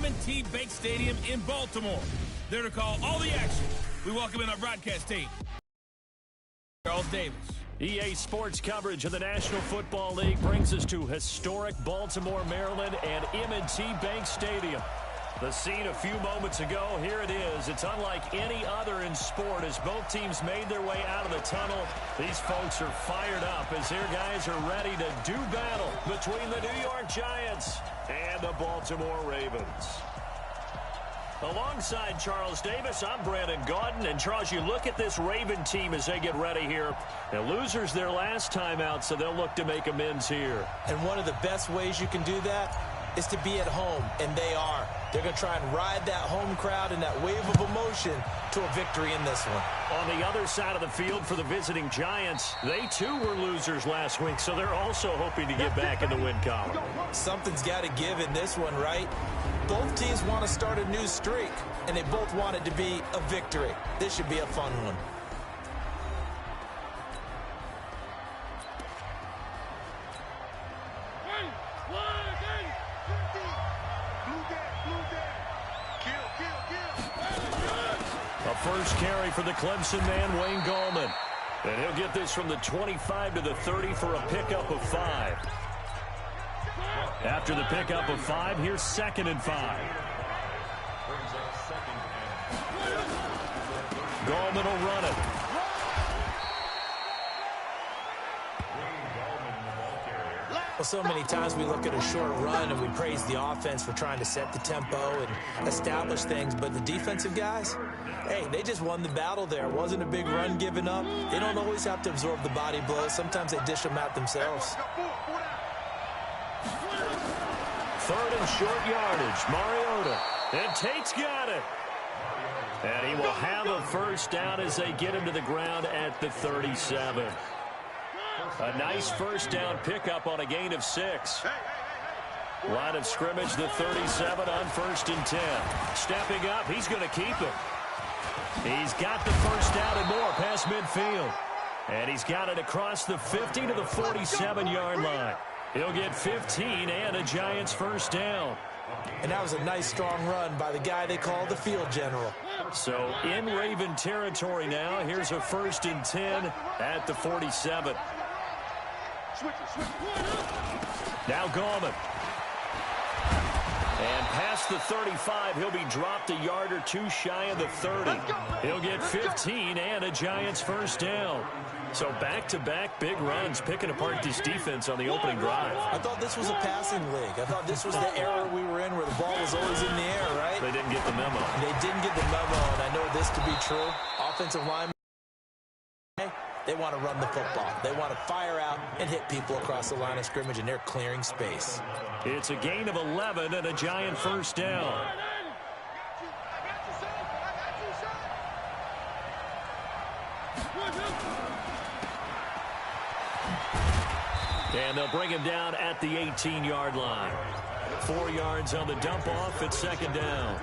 M&T Bank Stadium in Baltimore. There to call all the action. We welcome in our broadcast team. Charles Davis. EA Sports coverage of the National Football League brings us to historic Baltimore, Maryland, and M&T Bank Stadium. The scene a few moments ago, here it is. It's unlike any other in sport as both teams made their way out of the tunnel. These folks are fired up as their guys are ready to do battle between the New York Giants and the Baltimore Ravens. Alongside Charles Davis, I'm Brandon Gaudin. And, Charles, you look at this Raven team as they get ready here. And losers their last time out, so they'll look to make amends here. And one of the best ways you can do that is to be at home, and they are. They're going to try and ride that home crowd and that wave of emotion to a victory in this one. On the other side of the field for the visiting Giants, they too were losers last week, so they're also hoping to get back in the win column. Something's got to give in this one, right? Both teams want to start a new streak, and they both want it to be a victory. This should be a fun one. A first carry for the Clemson man, Wayne Gallman. And he'll get this from the 25 to the 30 for a pickup of 5. After the pickup of 5, here's 2nd and 5. Gallman will run it. Well, so many times we look at a short run and we praise the offense for trying to set the tempo and establish things, but the defensive guys, hey, they just won the battle there. It wasn't a big run given up. They don't always have to absorb the body blows. Sometimes they dish them out themselves. 3rd and short yardage, Mariota. And Tate's got it. And he will have a first down as they get him to the ground at the 37. A nice first down pickup on a gain of 6. Line of scrimmage, the 37 on 1st and 10. Stepping up, he's going to keep it. He's got the first down and more past midfield. And he's got it across the 50 to the 47-yard line. He'll get 15 and a Giants first down. And that was a nice, strong run by the guy they call the field general. So in Raven territory now, here's a 1st and 10 at the 47. Now Gallman. And past the 35, he'll be dropped a yard or two shy of the 30. He'll get 15 and a Giants first down. So back-to-back big runs, picking apart this defense on the opening drive. I thought this was a passing league. I thought this was the era we were in where the ball was always in the air, right? They didn't get the memo. They didn't get the memo, and I know this to be true. Offensive linemen, they want to run the football. They want to fire out and hit people across the line of scrimmage, and they're clearing space. It's a gain of 11 and a Giant first down. And they'll bring him down at the 18-yard line. 4 yards on the dump off at 2nd down.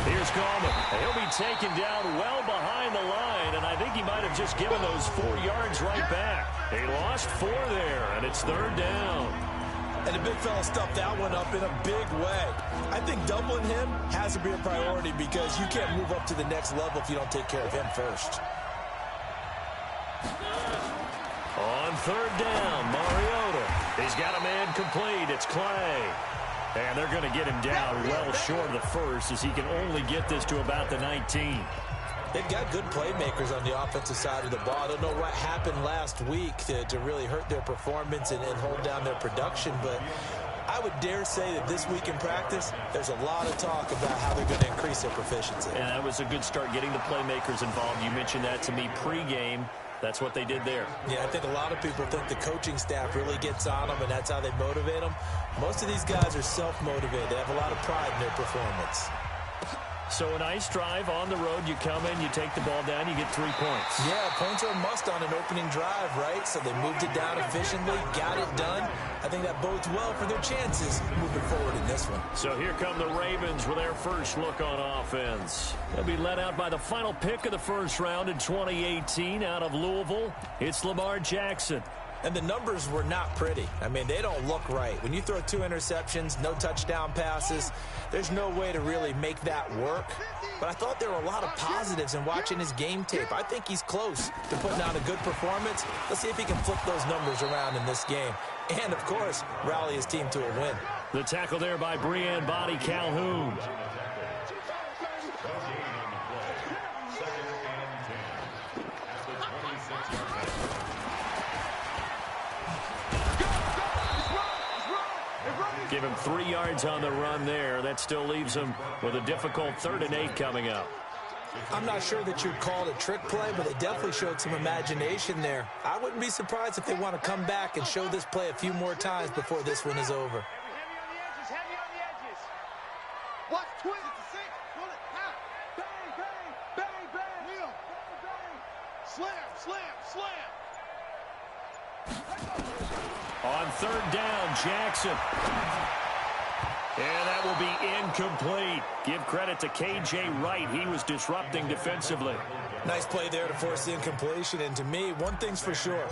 Here's Gallman. He'll be taken down well behind the line, and I think he might have just given those 4 yards right back. He lost 4 there, and it's 3rd down. And the big fella stuffed that one up in a big way. I think doubling him has to be a priority because you can't move up to the next level if you don't take care of him first. On 3rd down, Mariota. He's got a man complete. It's Clay. And they're going to get him down well short of the first as he can only get this to about the 19. They've got good playmakers on the offensive side of the ball. I don't know what happened last week to really hurt their performance and hold down their production, but I would dare say that this week in practice, there's a lot of talk about how they're going to increase their proficiency. And that was a good start getting the playmakers involved. You mentioned that to me pregame. That's what they did there. Yeah, I think a lot of people think the coaching staff really gets on them, and that's how they motivate them. Most of these guys are self-motivated. They have a lot of pride in their performance. So a nice drive on the road. You come in, you take the ball down, you get 3 points. Yeah, points are a must on an opening drive, right? So they moved it down efficiently, got it done. I think that bodes well for their chances moving forward in this one. So here come the Ravens with their first look on offense. They'll be led out by the final pick of the first round in 2018 out of Louisville. It's Lamar Jackson. And the numbers were not pretty. I mean, they don't look right. When you throw 2 interceptions, no touchdown passes, there's no way to really make that work. But I thought there were a lot of positives in watching his game tape. I think he's close to putting out a good performance. Let's see if he can flip those numbers around in this game. And, of course, rally his team to a win. The tackle there by Breanne Body Calhoun. Give him 3 yards on the run there. That still leaves him with a difficult 3rd and 8 coming up. I'm not sure that you'd call it a trick play, but they definitely showed some imagination there. I wouldn't be surprised if they want to come back and show this play a few more times before this one is over. Heavy on the edges. Watch, twist. Pull it. Bang, bang, bang, bang. Kneel. Bang, bang. Slam, slam, slam. On 3rd down, Jackson. And that will be incomplete. Give credit to K.J. Wright. He was disrupting defensively. Nice play there to force the incompletion. And to me, one thing's for sure.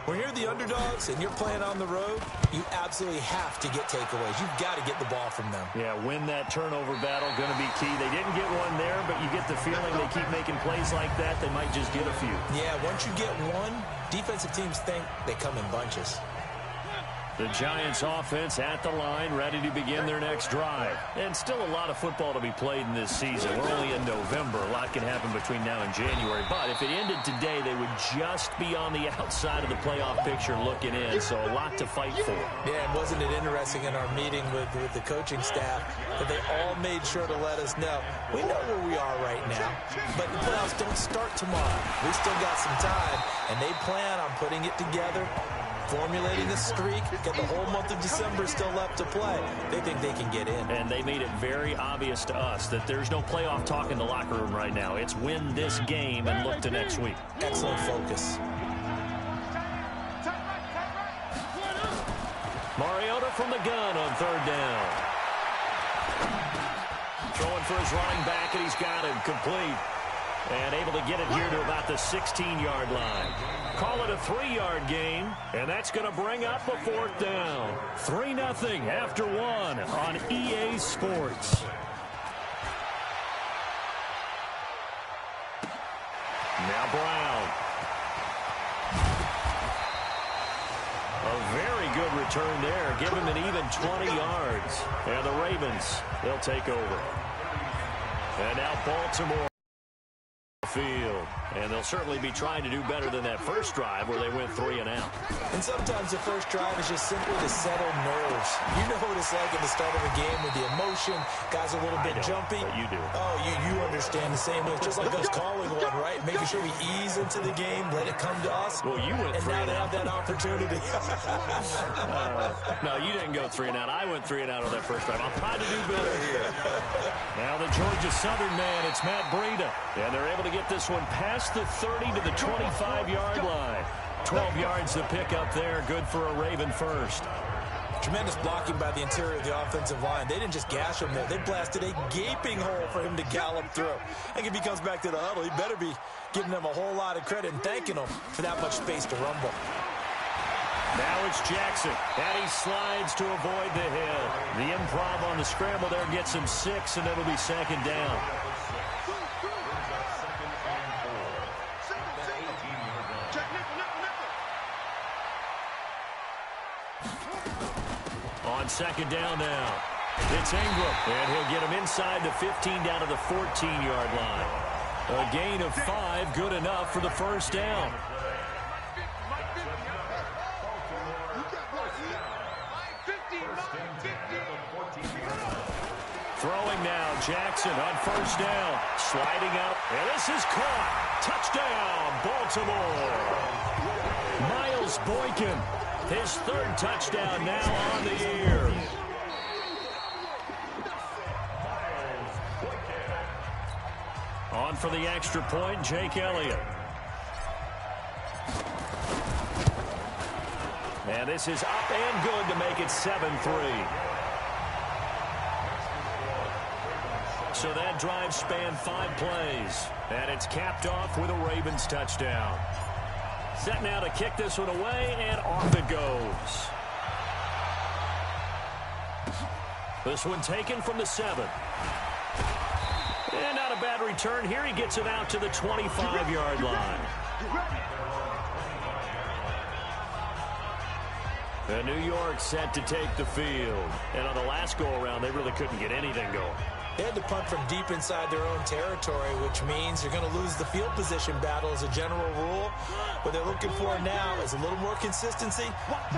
When you're the underdogs and you're playing on the road, you absolutely have to get takeaways. You've got to get the ball from them. Yeah, win that turnover battle, going to be key. They didn't get one there, but you get the feeling they keep making plays like that, they might just get a few. Yeah, once you get one, defensive teams think they come in bunches. The Giants offense at the line, ready to begin their next drive. And still a lot of football to be played in this season. We're only in November. A lot can happen between now and January. But if it ended today, they would just be on the outside of the playoff picture looking in. So a lot to fight for. Yeah, and wasn't it interesting in our meeting with the coaching staff that they all made sure to let us know, we know where we are right now, but the playoffs don't start tomorrow. We still got some time, and they plan on putting it together, formulating a streak, get the whole month of December still left to play. They think they can get in. And they made it very obvious to us that there's no playoff talk in the locker room right now. It's win this game and look to next week. Excellent focus. Mariota from the gun on 3rd down. Throwing for his running back, and he's got him complete. And able to get it here to about the 16-yard line. Call it a 3-yard gain, and that's going to bring up a 4th down. 3-0 after 1 on EA Sports. Now Brown. A very good return there. Give him an even 20 yards. And the Ravens, they'll take over. And now Baltimore field. And they'll certainly be trying to do better than that first drive where they went 3 and out. And sometimes the first drive is just simply to settle nerves. You know what it's like at the start of a game with the emotion. Guys are a little bit jumpy. But you do. Oh, you understand the same way. It's just like us calling one, right? Making sure we ease into the game, let it come to us. Well, you went 3 and and now out. they have that opportunity. No, you didn't go 3 and out. I went 3 and out on that first drive. I'll try to do better here. Now the Georgia Southern man, it's Matt Breida. And they're able to get this one past the 30 to the 25-yard line. 12 yards to pick up there. Good for a Raven first. Tremendous blocking by the interior of the offensive line. They didn't just gash him there. They blasted a gaping hole for him to gallop through. I think if he comes back to the huddle, he better be giving them a whole lot of credit and thanking them for that much space to rumble. Now it's Jackson, and he slides to avoid the hit. The improv on the scramble there gets him 6, and it'll be 2nd down. On 2nd down now, it's Ingram, and he'll get him inside the 15 down to the 14-yard line. A gain of 5, good enough for the first down. Throwing now, Jackson on 1st down, sliding out, and this is caught. Touchdown, Baltimore. Miles Boykin, his 3rd touchdown now on the year. On for the extra point, Jake Elliott. And this is up and good to make it 7-3. So that drive spanned 5 plays, and it's capped off with a Ravens touchdown. Set now to kick this one away, and off it goes. This one taken from the 7. And not a bad return here. He gets it out to the 25-yard line. And New York set to take the field. And on the last go-around, they really couldn't get anything going. They had to punt from deep inside their own territory, which means you're going to lose the field position battle as a general rule. What they're looking for now is a little more consistency,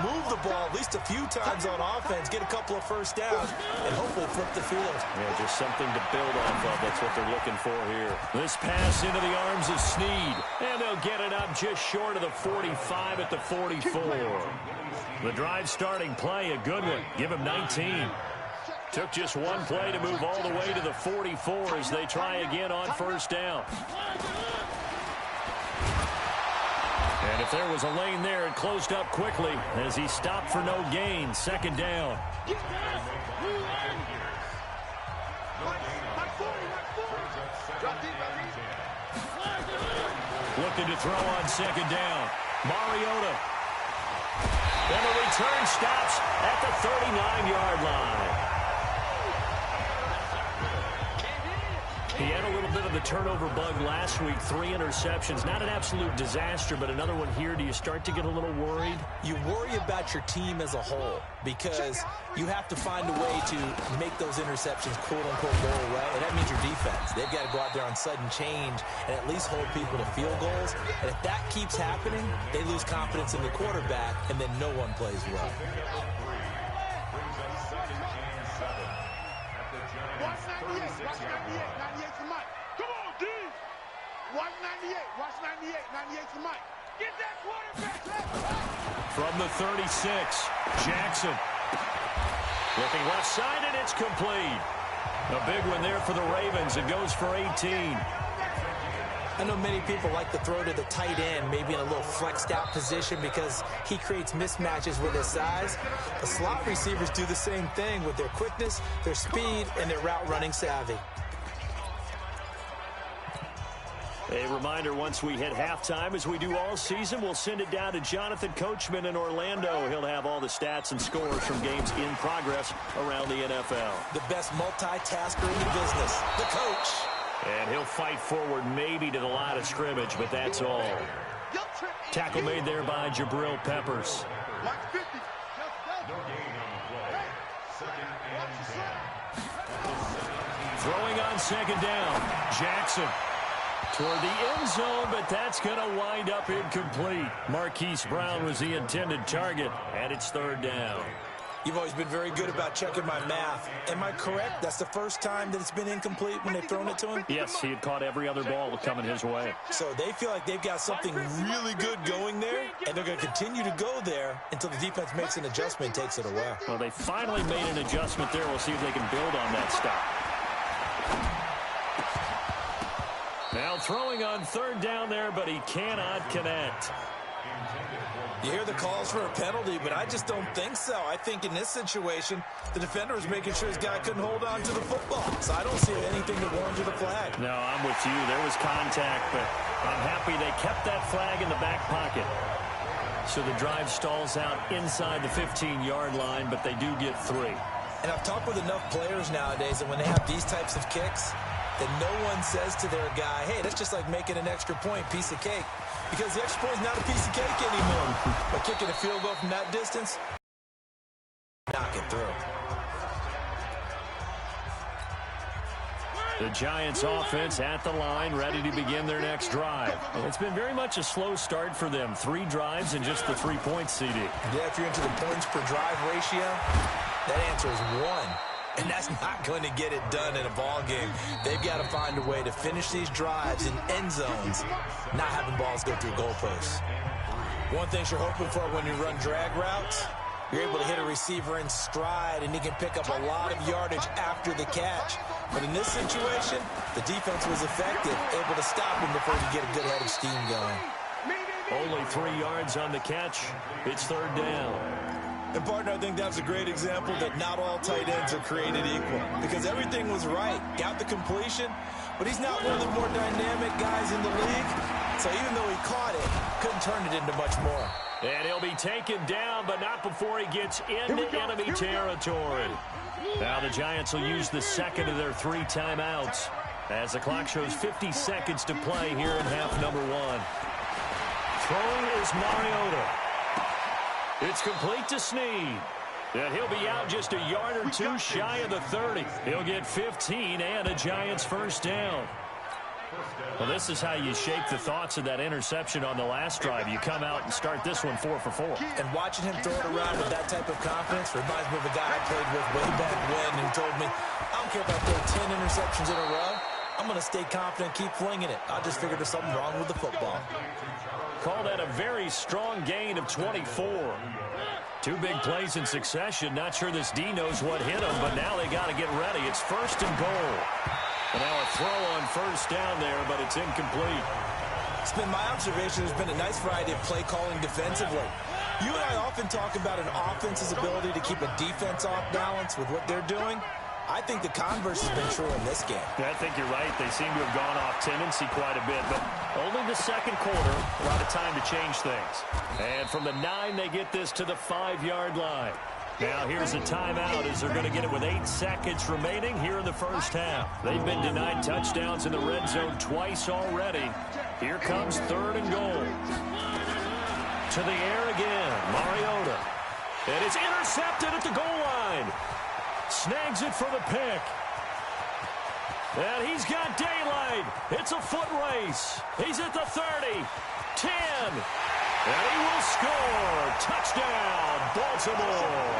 move the ball at least a few times on offense, get a couple of first downs, and hopefully flip the field. Yeah, just something to build off of. That's what they're looking for here. This pass into the arms of Snead, and they'll get it up just short of the 45 at the 44. The drive starting play, a good one. Give him 19. Took just one play to move all the way to the 44 as they try again on first down. And if there was a lane there, it closed up quickly as he stopped for no gain. Second down. Looking to throw on second down. Mariota. And the return stops at the 39-yard line. He had a little bit of the turnover bug last week, 3 interceptions. Not an absolute disaster, but another one here. Do you start to get a little worried? You worry about your team as a whole because you have to find a way to make those interceptions, quote-unquote, go away, and that means your defense. They've got to go out there on sudden change and at least hold people to field goals. And if that keeps happening, they lose confidence in the quarterback, and then no one plays well. Watch 98. Watch 98. 98 to Mike. Come on, D. Watch 98. Watch 98. 98 to Mike. Get that quarterback. From the 36, Jackson. Looking left side, and it's complete. A big one there for the Ravens. It goes for 18. I know many people like to throw to the tight end, maybe in a little flexed out position because he creates mismatches with his size. The slot receivers do the same thing with their quickness, their speed, and their route running savvy. A reminder, once we hit halftime, as we do all season, we'll send it down to Jonathan Coachman in Orlando. He'll have all the stats and scores from games in progress around the NFL. The best multitasker in the business, the coach. And he'll fight forward maybe to the line of scrimmage, but that's all. Tackle made there by Jabril Peppers. Throwing on second down, Jackson. Toward the end zone, but that's going to wind up incomplete. Marquise Brown was the intended target, and it's third down. You've always been very good about checking my math. Am I correct? That's the first time that it's been incomplete when they've thrown it to him? Yes, he had caught every other ball coming his way. So they feel like they've got something really good going there, and they're going to continue to go there until the defense makes an adjustment and takes it away. Well, they finally made an adjustment there. We'll see if they can build on that stop. Now throwing on third down there, but he cannot connect. You hear the calls for a penalty, but I just don't think so. I think in this situation, the defender was making sure his guy couldn't hold on to the football. So I don't see anything that warrants the flag. No, I'm with you. There was contact, but I'm happy they kept that flag in the back pocket. So the drive stalls out inside the 15-yard line, but they do get 3. And I've talked with enough players nowadays that when they have these types of kicks, that no one says to their guy, hey, that's just like making an extra point, piece of cake. Because the extra point is not a piece of cake anymore. But kicking a field goal from that distance, knock it through. The Giants offense at the line, ready to begin their next drive. It's been very much a slow start for them. 3 drives and just the 3 points, CD. Yeah, if you're into the points per drive ratio, that answer is 1. And that's not going to get it done in a ball game. They've got to find a way to finish these drives in end zones, not having balls go through goalposts. One thing you're hoping for when you run drag routes, you're able to hit a receiver in stride, and he can pick up a lot of yardage after the catch. But in this situation, the defense was effective, able to stop him before he could get a good head of steam going. Only 3 yards on the catch. It's third down. And, partner, I think that's a great example that not all tight ends are created equal. Because everything was right. Got the completion, but he's not one of the more dynamic guys in the league. So So even though he caught it, couldn't turn it into much more. And he'll be taken down, but not before he gets into enemy territory. Now the Giants will use the second of their 3 timeouts as the clock shows 50 seconds to play here in half number 1. Throwing is Mariota. It's complete to Snead. And he'll be out just a yard or 2 shy of the 30. He'll get 15 and a Giants first down. Well, this is how you shake the thoughts of that interception on the last drive. You come out and start this one 4 for 4. And watching him throw it around with that type of confidence reminds me of a guy I played with way back when who told me, I don't care if I throw 10 interceptions in a row. I'm going to stay confident, keep flinging it. I just figured there's something wrong with the football. Call that a very strong gain of 24. 2 big plays in succession. Not sure this D knows what hit him, but now they got to get ready. It's first and goal. And now a throw on first down there, but it's incomplete. It's been my observation there's been a nice variety of play calling defensively. You and I often talk about an offense's ability to keep a defense off balance with what they're doing. I think the converse has been true in this game. Yeah, I think you're right. They seem to have gone off tendency quite a bit, but only the second quarter, a lot of time to change things. And from the 9, they get this to the 5-yard line. Now here's a timeout as they're going to get it with 8 seconds remaining here in the first half. They've been denied touchdowns in the red zone twice already. Here comes 3rd and goal. To the air again, Mariota. And it's intercepted at the goal line. Snags it for the pick. And he's got daylight. It's a foot race. He's at the 30, 10. And he will score. Touchdown, Baltimore.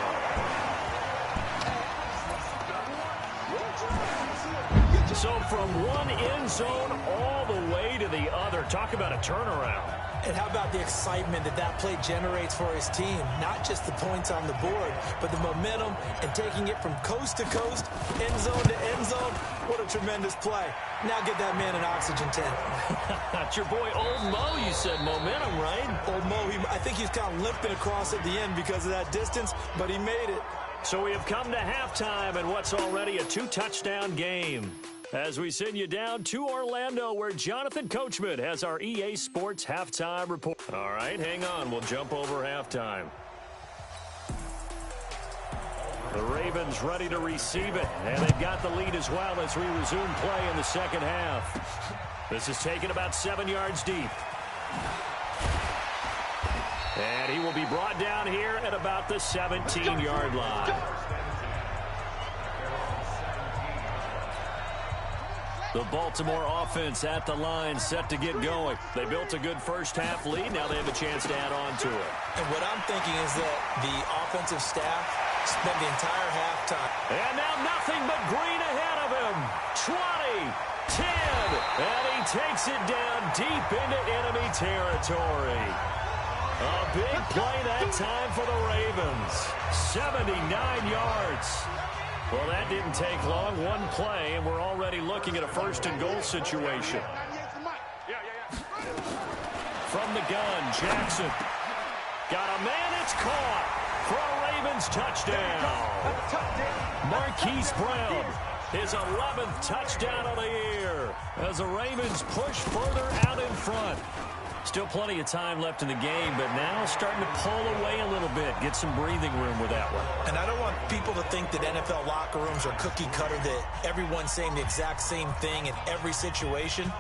So from one end zone all the way to the other. Talk about a turnaround. And how about the excitement that that play generates for his team? Not just the points on the board, but the momentum and taking it from coast to coast, end zone to end zone. What a tremendous play. Now get that man an oxygen tank. That's your boy Old Mo, you said momentum, right? Old Mo, I think he's kind of limping across at the end because of that distance, but he made it. So we have come to halftime in what's already a 2-touchdown game. As we send you down to Orlando, where Jonathan Coachman has our EA Sports halftime report. All right, hang on. We'll jump over halftime. The Ravens ready to receive it, and they've got the lead as well as we resume play in the second half. This is taken about 7 yards deep. And he will be brought down here at about the 17-yard line. The Baltimore offense at the line, set to get going. They built a good first-half lead. Now they have a chance to add on to it. And what I'm thinking is that the offensive staff spent the entire halftime. And now nothing but green ahead of him. 20, 10, and he takes it down deep into enemy territory. A big play that time for the Ravens. 79 yards. Well, that didn't take long. One play, and we're already looking at a first-and-goal situation. From the gun, Jackson. Got a man, it's caught for a Ravens touchdown. Marquise Brown, his 11th touchdown of the year as the Ravens push further out in front. Still plenty of time left in the game, but now starting to pull away a little bit, get some breathing room with that one. And I don't want people to think that NFL locker rooms are cookie cutter, that everyone's saying the exact same thing in every situation.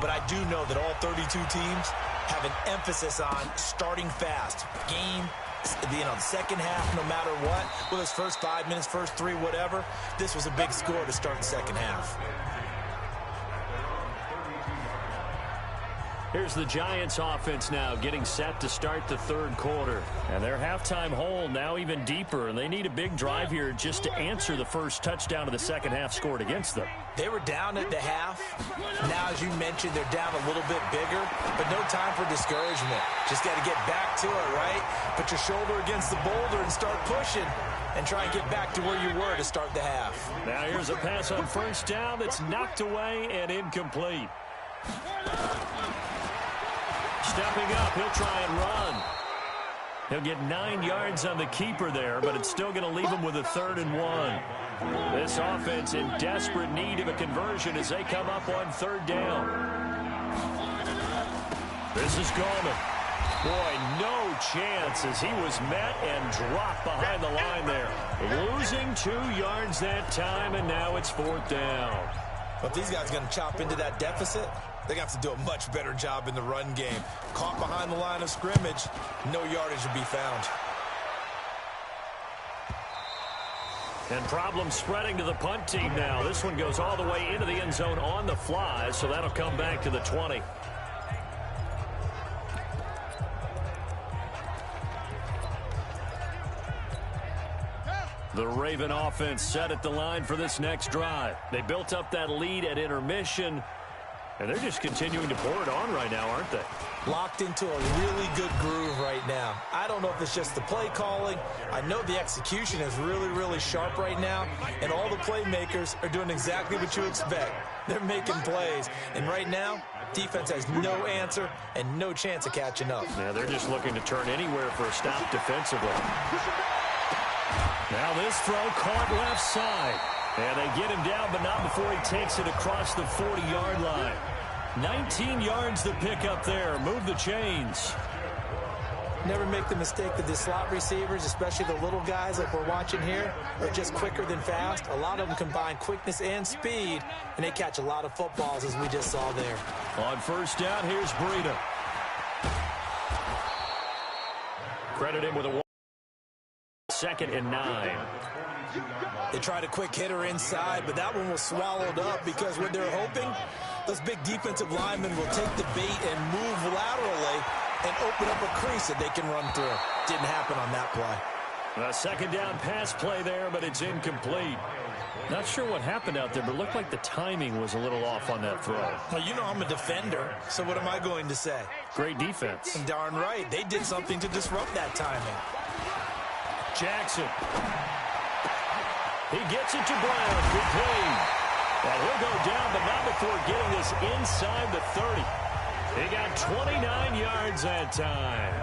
But I do know that all 32 teams have an emphasis on starting fast. Game, the second half, no matter what, whether it's first 5 minutes, first 3, whatever, this was a big score to start the second half. Here's the Giants offense now getting set to start the third quarter. And their halftime hole now even deeper, and they need a big drive here just to answer the first touchdown of the second half scored against them. They were down at the half. Now, as you mentioned, they're down a little bit bigger, but no time for discouragement. Just got to get back to it, right? Put your shoulder against the boulder and start pushing and try and get back to where you were to start the half. Now here's a pass on first down that's knocked away and incomplete. Stepping up, he'll try and run. He'll get 9 yards on the keeper there, but it's still going to leave him with a 3rd and 1. This offense in desperate need of a conversion as they come up on 3rd down. This is Gallman. Boy, no chance as he was met and dropped behind the line there. Losing 2 yards that time, and now it's 4th down. But these guys are going to chop into that deficit. They're going to have to do a much better job in the run game. Caught behind the line of scrimmage, no yardage to be found. And problems spreading to the punt team now. This one goes all the way into the end zone on the fly, so that'll come back to the 20. The Raven offense set at the line for this next drive. They built up that lead at intermission, and they're just continuing to pour it on right now, aren't they? Locked into a really good groove right now. I don't know if it's just the play calling. I know the execution is really, really sharp right now, and all the playmakers are doing exactly what you expect. They're making plays, and right now, defense has no answer and no chance of catching up. Yeah, they're just looking to turn anywhere for a stop defensively. Now this throw caught left side. And they get him down, but not before he takes it across the 40-yard line. 19 yards to pick up there. Move the chains. Never make the mistake that the slot receivers, especially the little guys like we're watching here, are just quicker than fast. A lot of them combine quickness and speed, and they catch a lot of footballs, as we just saw there. On 1st down, here's Breida. Credit him with a 2nd and 9. They tried a quick hitter inside, but that one was swallowed up because what they're hoping, those big defensive linemen will take the bait and move laterally and open up a crease that they can run through. Didn't happen on that play. A 2nd down pass play there, but it's incomplete. Not sure what happened out there, but it looked like the timing was a little off on that throw. Well, you know I'm a defender, so what am I going to say? Great defense. And darn right, they did something to disrupt that timing. Jackson. He gets it to Brown. Good play. And he'll go down, but not before getting this inside the 30. He got 29 yards that time.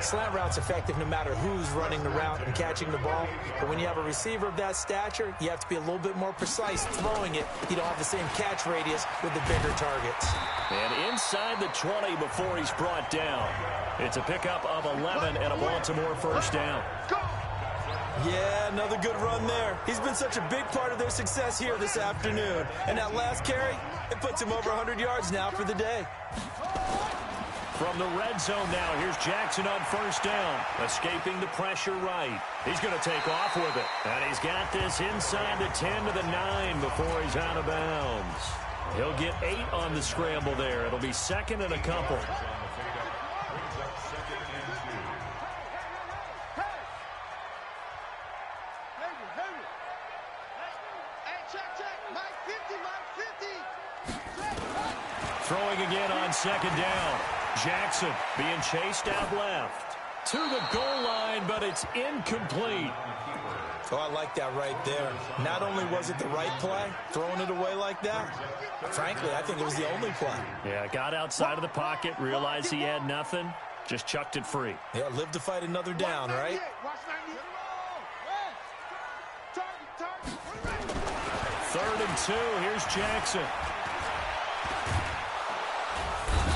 Slant route's effective no matter who's running the route and catching the ball. But when you have a receiver of that stature, you have to be a little bit more precise throwing it. You don't have the same catch radius with the bigger targets. And inside the 20 before he's brought down. It's a pickup of 11 and a Baltimore 1st down. Yeah, another good run there. He's been such a big part of their success here this afternoon. And that last carry, it puts him over 100 yards now for the day. From the red zone now, here's Jackson on 1st down. Escaping the pressure right. He's going to take off with it. And he's got this inside the 10 to the 9 before he's out of bounds. He'll get 8 on the scramble there. It'll be 2nd and a couple. Throwing again on 2nd down. Jackson being chased out left. To the goal line, but it's incomplete. Oh, I like that right there. Not only was it the right play, throwing it away like that, but frankly, I think it was the only play. Yeah, got outside of the pocket, realized he had nothing, just chucked it free. Yeah, live to fight another down, right? 3rd and 2, here's Jackson.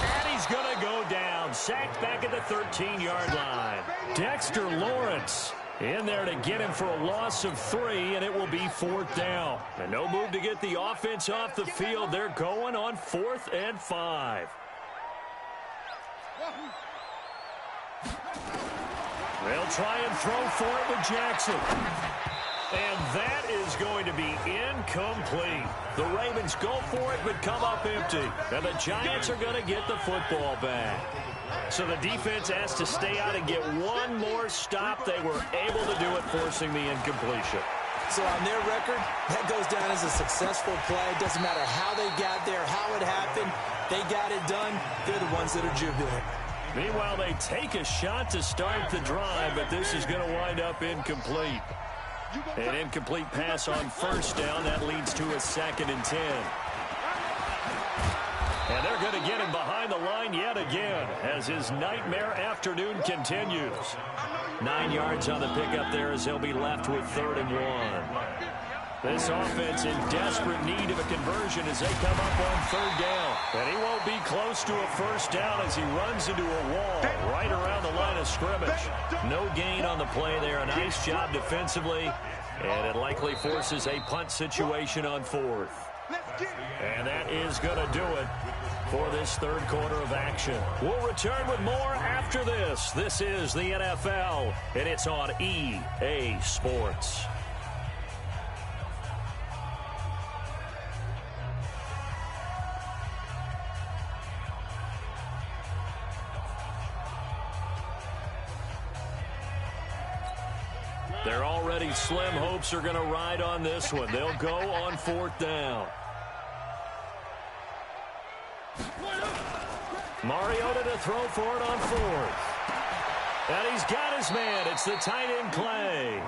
And he's going to go down, sacked back at the 13-yard line. Dexter Lawrence in there to get him for a loss of 3, and it will be 4th down. And no move to get the offense off the field. They're going on 4th and 5. They'll try and throw for it with Jackson. And that is going to be incomplete. The Ravens go for it, but come up empty. And the Giants are going to get the football back. So the defense has to stay out and get one more stop. They were able to do it, forcing the incompletion. So on their record, that goes down as a successful play. It doesn't matter how they got there, how it happened. They got it done. They're the ones that are jubilant. Meanwhile, they take a shot to start the drive, but this is going to wind up incomplete. An incomplete pass on 1st down. That leads to a 2nd and 10. And they're going to get him behind the line yet again as his nightmare afternoon continues. 9 yards on the pickup there as he'll be left with 3rd and 1. This offense in desperate need of a conversion as they come up on 3rd down. And he won't be close to a first down as he runs into a wall right around the line of scrimmage. No gain on the play there. A nice job defensively. And it likely forces a punt situation on fourth. And that is going to do it for this third quarter of action. We'll return with more after this. This is the NFL, and it's on EA Sports. Their already slim hopes are going to ride on this one. They'll go on fourth down. Mariota to throw for it on fourth. And he's got his man. It's the tight end Clay.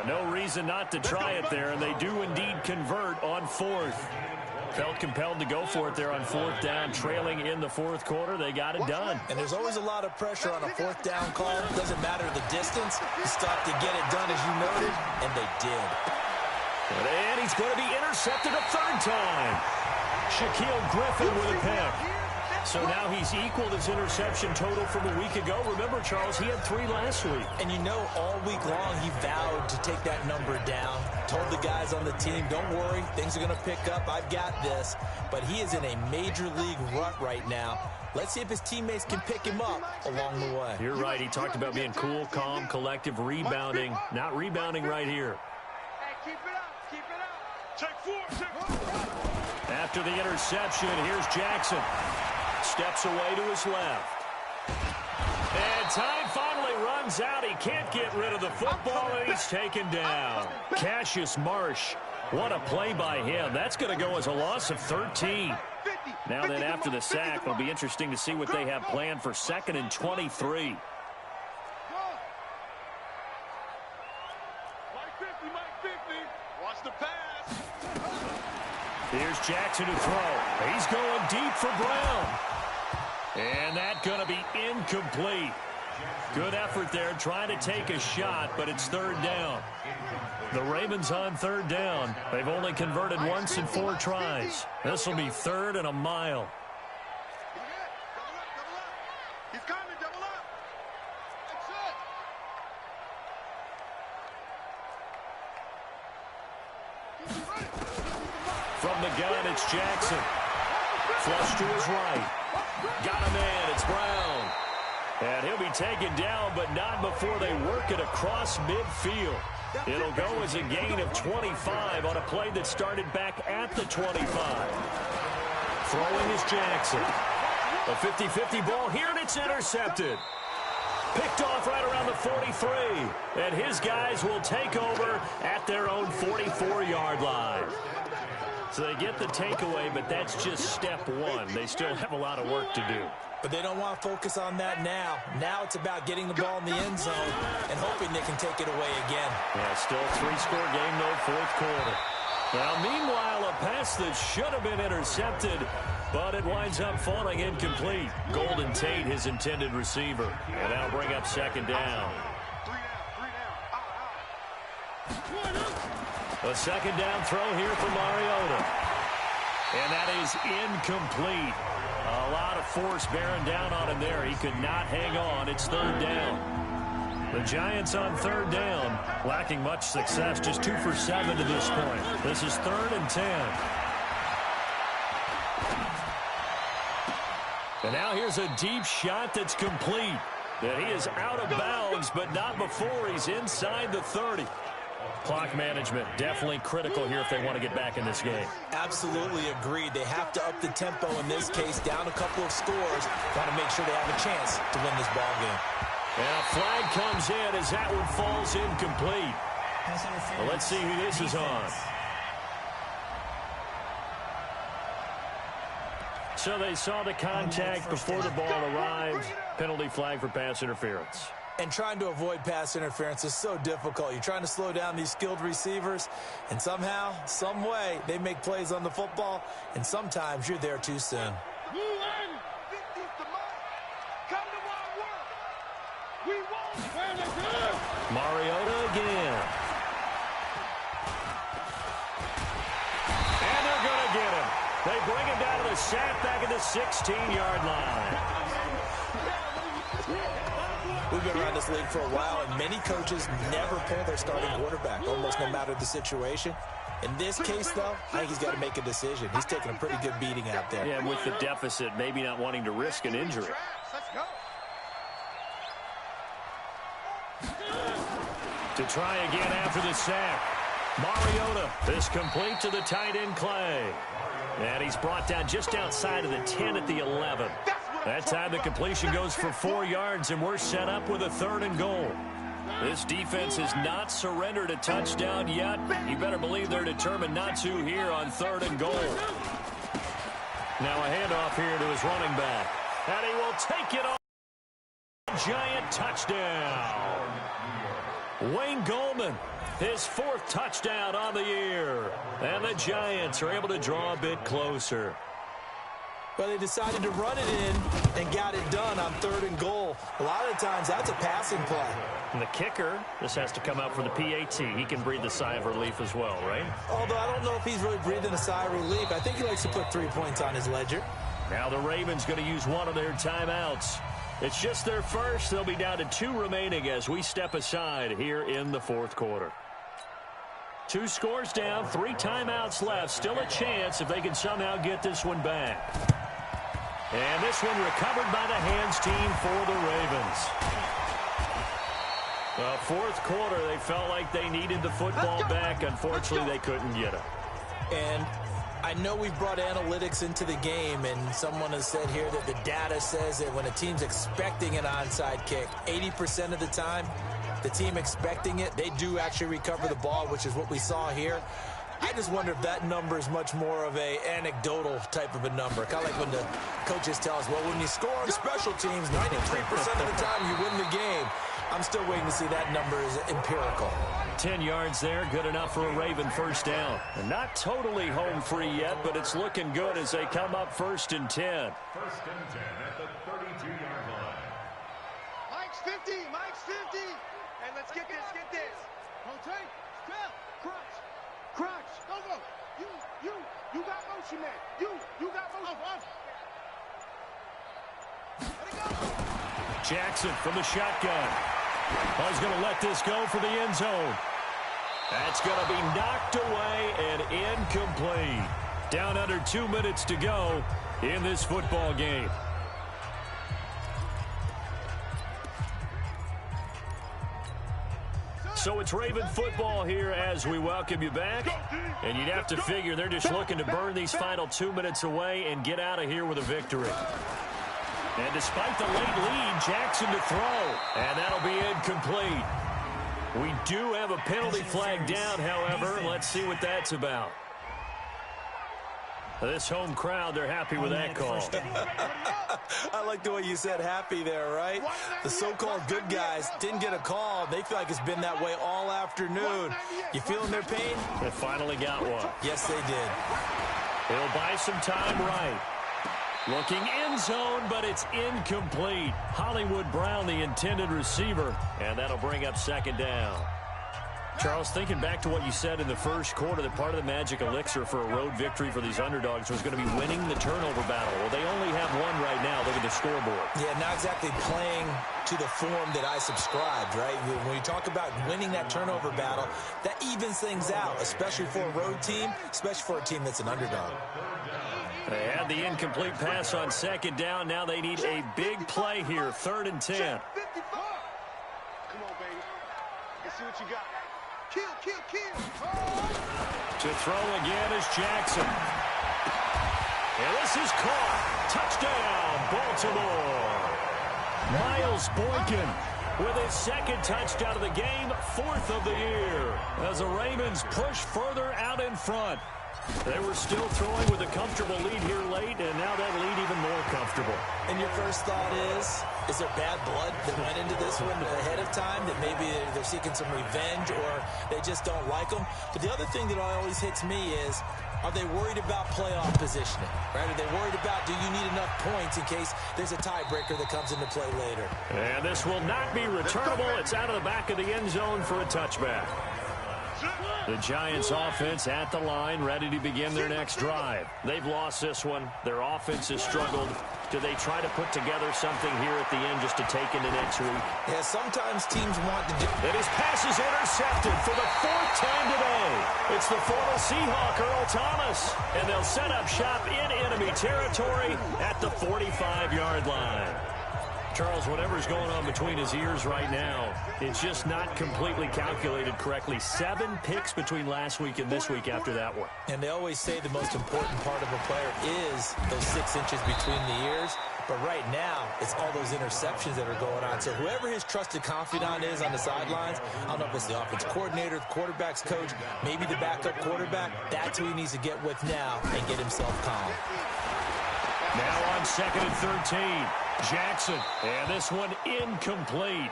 No reason not to try it there, and they do indeed convert on fourth. Felt compelled to go for it there on fourth down, trailing in the fourth quarter. They got it done. And there's always a lot of pressure on a fourth down call. It doesn't matter the distance. You stop to get it done, as you noted, and they did. And he's going to be intercepted a third time. Shaquille Griffin with a pick. So now he's equaled his interception total from a week ago. Remember, Charles, he had 3 last week. And you know, all week long he vowed to take that number down. Told the guys on the team, don't worry, things are going to pick up. I've got this. But he is in a major league rut right now. Let's see if his teammates can pick him up along the way. You're right. He talked about being cool, calm, collective, rebounding. Not rebounding right here. Hey, keep it up. Keep it up. Take 4. After the interception, here's Jackson. Steps away to his left. And time finally runs out. He can't get rid of the football, and he's taken down. Cassius Marsh, what a play by him. That's going to go as a loss of 13. Now then, after the sack, it'll be interesting to see what they have planned for 2nd and 23. Mike 50. Watch the pass. Here's Jackson to throw. He's going deep for Brown. And that's going to be incomplete. Good effort there trying to take a shot, but it's third down. The Ravens on third down. They've only converted once in 4 tries. This will be 3rd and a mile. He's coming, double up. That's it. From the gun, it's Jackson. Flush to his right. Got a man, it's Brown. And he'll be taken down, but not before they work it across midfield. It'll go as a gain of 25 on a play that started back at the 25. Throwing is Jackson. A 50-50 ball here, and it's intercepted. Picked off right around the 43. And his guys will take over at their own 44-yard line. So they get the takeaway, but that's just step one. They still have a lot of work to do. But they don't want to focus on that now. Now it's about getting the ball in the end zone and hoping they can take it away again. Yeah, still a 3-score game, though, fourth quarter. Now, meanwhile, a pass that should have been intercepted, but it winds up falling incomplete. Golden Tate, his intended receiver. And that'll bring up 2nd down. A 2nd down throw here for Mariota. And that is incomplete. A lot of force bearing down on him there. He could not hang on. It's 3rd down. The Giants on 3rd down, lacking much success, just 2 for 7 to this point. This is 3rd and 10. And now here's a deep shot that's complete. And he is out of bounds, but not before he's inside the 30. Clock management definitely critical here if they want to get back in this game. Absolutely agreed. They have to up the tempo in this case, down a couple of scores. Want to make sure they have a chance to win this ball game. And a flag comes in as that one falls incomplete. Well, let's see who this is on. So they saw the contact before the ball arrived. Penalty flag for pass interference. And trying to avoid pass interference is so difficult. You're trying to slow down these skilled receivers, and somehow, some way, they make plays on the football, and sometimes you're there too soon. Mariota again. And they're going to get him. They bring him down to the sack back at the 16-yard line. We've been around this league for a while, and many coaches never pull their starting quarterback, almost no matter the situation. In this case, though, I think he's got to make a decision. He's taking a pretty good beating out there. Yeah, with the deficit, maybe not wanting to risk an injury. Let's go. To try again after the sack. Mariota is complete to the tight end Clay. And he's brought down just outside of the 10 at the 11. That time the completion goes for 4 yards, and we're set up with a 3rd and goal. This defense has not surrendered a touchdown yet. You better believe they're determined not to here on 3rd and goal. Now a handoff here to his running back. And he will take it off. Giant touchdown. Wayne Goldman, his 4th touchdown on the year. And the Giants are able to draw a bit closer. Well, they decided to run it in and got it done on 3rd and goal. A lot of the times, that's a passing play. And the kicker, this has to come out for the PAT. He can breathe a sigh of relief as well, right? Although I don't know if he's really breathing a sigh of relief. I think he likes to put 3 points on his ledger. Now the Ravens going to use one of their timeouts. It's just their first. They'll be down to 2 remaining as we step aside here in the 4th quarter. 2 scores down, 3 timeouts left. Still a chance if they can somehow get this one back. And this one recovered by the hands team for the Ravens. Well, 4th quarter, they felt like they needed the football back. Unfortunately, they couldn't get it. And I know we've brought analytics into the game, and someone has said here that the data says that when a team's expecting an onside kick, 80% of the time, the team expecting it, they do actually recover the ball, which is what we saw here. I just wonder if that number is much more of a anecdotal type of a number. Kind of like when the coaches tell us, well, when you score on special teams, 93% of the time you win the game. I'm still waiting to see that number is empirical. 10 yards there, good enough for a Raven first down. And not totally home free yet, but it's looking good as they come up 1st and 10. 1st and 10 at the 32-yard line. Mike's 50, Mike's 50. And let's get this, get this. Rotate, step, crunch, crunch. Go. You got motion, man. You got motion. Let it go. Jackson from the shotgun. He's going to let this go for the end zone. That's going to be knocked away and incomplete. Down under 2 minutes to go in this football game. So it's Raven football here as we welcome you back. And you'd have to figure they're just looking to burn these final 2 minutes away and get out of here with a victory. And despite the late lead, Jackson to throw. And that'll be incomplete. We do have a penalty flag down, however. Let's see what that's about. This home crowd, they're happy with that call. I like the way you said happy there, right? The so-called good guys didn't get a call. They feel like it's been that way all afternoon. You feeling their pain? They finally got one. Yes, they did. He'll buy some time right. Looking end zone, but it's incomplete. Hollywood Brown, the intended receiver, and that'll bring up 2nd down. Charles, thinking back to what you said in the first quarter, that part of the magic elixir for a road victory for these underdogs was going to be winning the turnover battle. Well, they only have one right now. Look at the scoreboard. Yeah, not exactly playing to the form that I subscribed, right? When you talk about winning that turnover battle, that evens things out, especially for a road team, especially for a team that's an underdog. They had the incomplete pass on 2nd down. Now they need a big play here, 3rd and 10. 54. Come on, baby. Let's see what you got. Kill. To throw again is Jackson. And this is caught. Touchdown, Baltimore. Miles Boykin with his 2nd touchdown of the game, 4th of the year, as the Ravens push further out in front. They were still throwing with a comfortable lead here late, and now that lead even more comfortable. And your first thought is there bad blood that went into this one ahead of time, that maybe they're seeking some revenge or they just don't like them? But the other thing that always hits me is, are they worried about playoff positioning? Right? Are they worried about, do you need enough points in case there's a tiebreaker that comes into play later? And this will not be returnable. It's out of the back of the end zone for a touchback. The Giants offense at the line, ready to begin their next drive. They've lost this one. Their offense has struggled. Do they try to put together something here at the end just to take into next week? Yeah, sometimes teams want to do... And his pass is intercepted for the fourth time today. It's the former Seahawk, Earl Thomas. And they'll set up shop in enemy territory at the 45-yard line. Charles, whatever's going on between his ears right now, it's just not completely calculated correctly. 7 picks between last week and this week after that one. And they always say the most important part of a player is those 6 inches between the ears. But right now, it's all those interceptions that are going on. So whoever his trusted confidant is on the sidelines, I don't know if it's the offense coordinator, the quarterback's coach, maybe the backup quarterback, that's who he needs to get with now and get himself calm. Now on 2nd and 13. Jackson, and this one incomplete.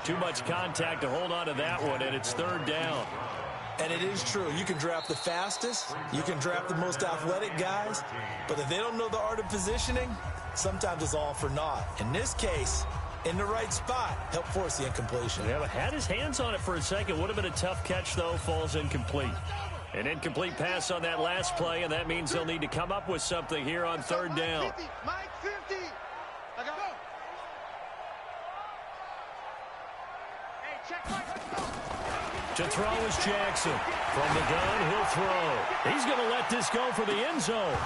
Too much contact to hold on to that one, and it's 3rd down. And it is true. You can draft the fastest, you can draft the most athletic guys, but if they don't know the art of positioning, sometimes it's all for naught. In this case, in the right spot, help force the incompletion. Yeah, but had his hands on it for a second. Would have been a tough catch, though. Falls incomplete. An incomplete pass on that last play, and that means they'll need to come up with something here on 3rd down. Mike 50. I got go. Hey, check Mike. Let's go. To throw is Jackson. From the gun, he'll throw. He's going to let this go for the end zone.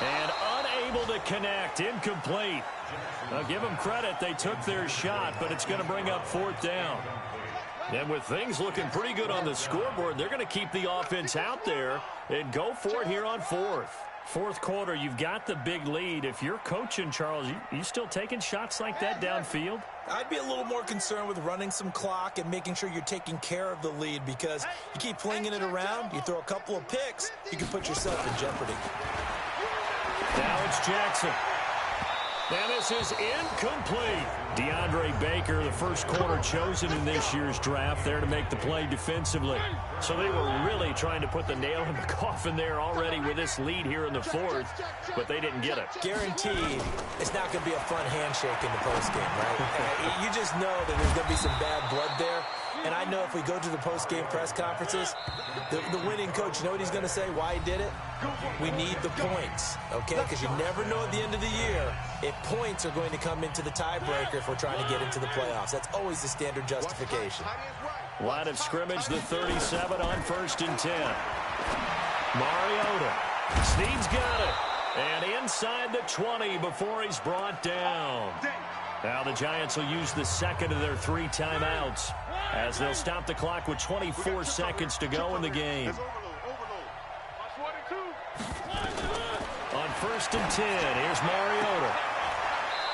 And unable to connect. Incomplete. Now, give them credit. They took their shot, but it's going to bring up 4th down. And with things looking pretty good on the scoreboard, they're going to keep the offense out there and go for it here on 4th. 4th quarter, you've got the big lead. If you're coaching, Charles, you still taking shots like that downfield? I'd be a little more concerned with running some clock and making sure you're taking care of the lead, because you keep flinging it around, you throw a couple of picks, you can put yourself in jeopardy. Now it's Jackson. And this is incomplete. DeAndre Baker, the first corner chosen in this year's draft, there to make the play defensively. So they were really trying to put the nail in the coffin there already with this lead here in the 4th, but they didn't get it. Guaranteed, it's not going to be a fun handshake in the postgame, right? You just know that there's going to be some bad blood there. And I know if we go to the postgame press conferences, the winning coach, you know what he's going to say, why he did it? We need the points, okay? Because you never know at the end of the year if points are going to come into the tiebreaker if we're trying to get into the playoffs. That's always the standard justification. Line of scrimmage, the 37 on 1st and 10. Mariota. Snead's got it. And inside the 20 before he's brought down. Now the Giants will use the 2nd of their 3 timeouts as they'll stop the clock with 24 seconds to go in the game. On 1st and 10, here's Mariota.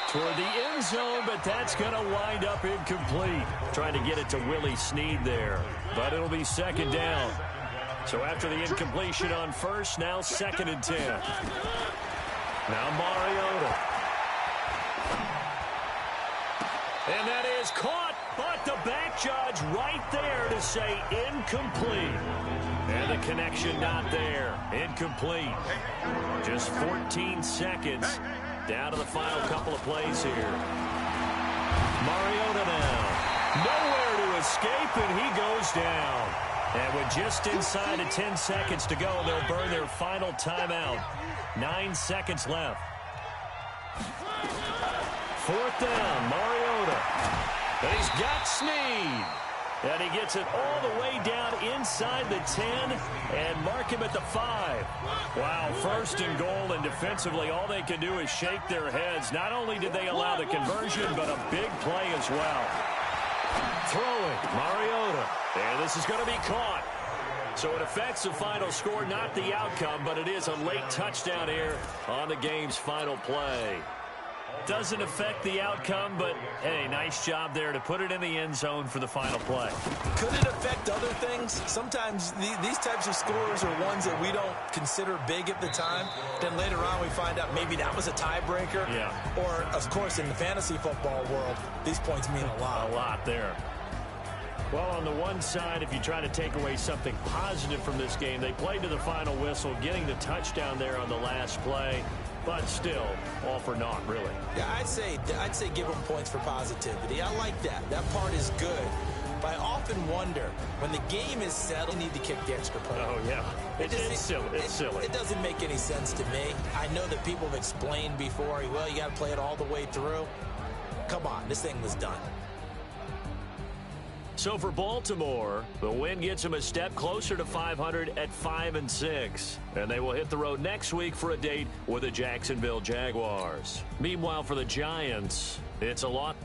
Toward the end zone, but that's going to wind up incomplete. Trying to get it to Willie Snead there, but it'll be 2nd down. So after the incompletion on 1st, now 2nd and 10. Now Mariota. And that is caught, but the back judge right there to say incomplete. And the connection not there. Incomplete. Just 14 seconds down to the final couple of plays here. Mariota now. Nowhere to escape, and he goes down. And with just inside of 10 seconds to go, they'll burn their final timeout. 9 seconds left. 4th down, Mariota. And he's got Snead. And he gets it all the way down inside the 10 and mark him at the 5. Wow, 1st and goal, and defensively all they can do is shake their heads. Not only did they allow the conversion, but a big play as well. Throwing, Mariota. And this is going to be caught. So it affects the final score, not the outcome, but it is a late touchdown here on the game's final play. Doesn't affect the outcome, but, hey, nice job there to put it in the end zone for the final play. Could it affect other things? Sometimes these types of scores are ones that we don't consider big at the time. Then later on we find out maybe that was a tiebreaker. Yeah. Or, of course, in the fantasy football world, these points mean a lot. A lot there. Well, on the one side, if you try to take away something positive from this game, they played to the final whistle, getting the touchdown there on the last play. But still, all for naught, really. Yeah, I'd say give them points for positivity. I like that. That part is good. But I often wonder, when the game is settled, you need to kick the extra point. Oh, yeah. It's silly. It's silly. It doesn't make any sense to me. I know that people have explained before, well, you got to play it all the way through. Come on, this thing was done. So for Baltimore, the win gets them a step closer to 500 at 5-6. And they will hit the road next week for a date with the Jacksonville Jaguars. Meanwhile, for the Giants, it's a lot.